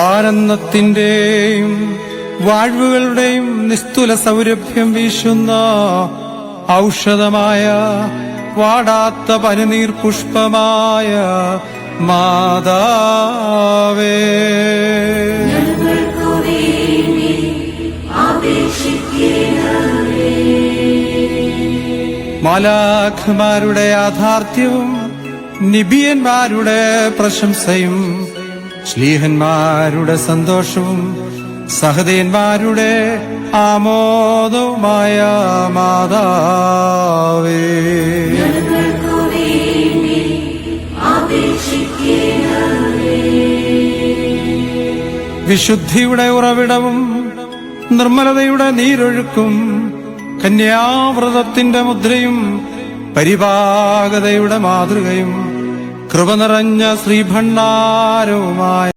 ആനന്ദത്തിന്റെയും വാഴ്വുകളുടെയും നിസ്തുല സൗരഭ്യം വീശുന്ന ഔഷധമായ വാടാത്ത പനിനീർ പുഷ്പമായ മാതാവേ, മാലാഖമാരുടെ യാഥാർത്ഥ്യവും നിബിയന്മാരുടെ പ്രശംസയും ശ്ലീഹന്മാരുടെ സന്തോഷവും സഹദേന്മാരുടെ ആമോദവുമായ മാതാവേ, വിശുദ്ധിയുടെ ഉറവിടവും നിർമ്മലതയുടെ നീരൊഴുക്കും കന്യാവ്രതത്തിന്റെ മുദ്രയും പരിപാകതയുടെ മാതൃകയും കൃപ നിറഞ്ഞ ശ്രീഭണ്ഡാരവുമായ